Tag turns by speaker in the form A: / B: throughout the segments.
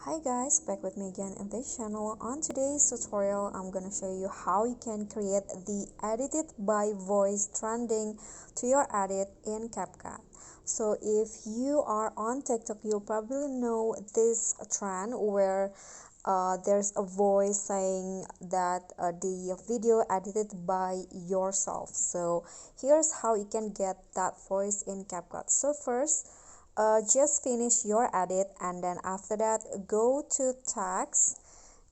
A: Hi guys, back with me again in this channel. On today's tutorial, I'm gonna show you how you can create the edited by voice trending to your edit in CapCut. So if you are on TikTok, you'll probably know this trend where there's a voice saying that the video edited by yourself. So here's how you can get that voice in CapCut. So first, just finish your edit, and then after that go to text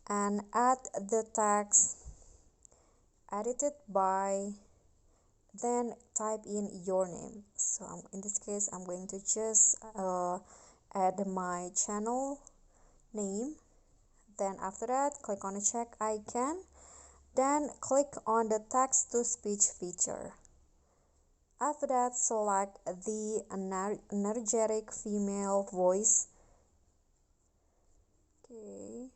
A: and add the text edited by, then type in your name. So in this case I'm going to just add my channel name. Then after that, click on the check icon, then click on the text to speech feature. After that, select the energetic female voice. Okay,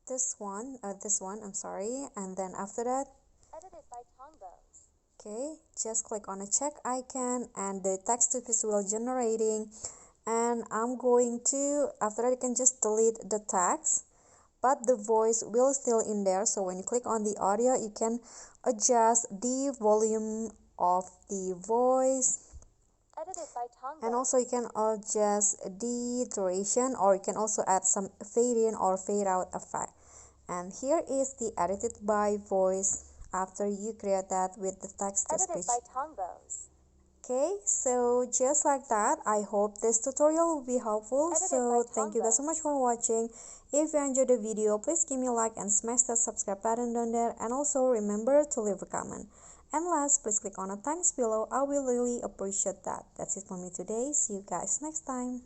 A: this one, I'm sorry. And then after that,
B: edited by Tongbows.
A: okay, just click on the check icon and the text to speech will generating. And I'm going to, after that, you can just delete the text, but the voice will still in there. So when you click on the audio, you can adjust the volume of the voice,
B: Edited by Tongbows.
A: and also you can adjust the duration, or you can also add some fade in or fade out effect. And here is the edited by voice after you create that with the text to
B: Edited
A: speech.
B: by Tongbows.
A: Okay, so just like that, I hope this tutorial will be helpful.
B: Edited
A: So
B: by
A: thank you guys so much for watching. If you enjoyed the video, please give me a like and smash that subscribe button down there, and also remember to leave a comment. And last, please click on the thanks below. I will really appreciate that. That's it for me today. See you guys next time.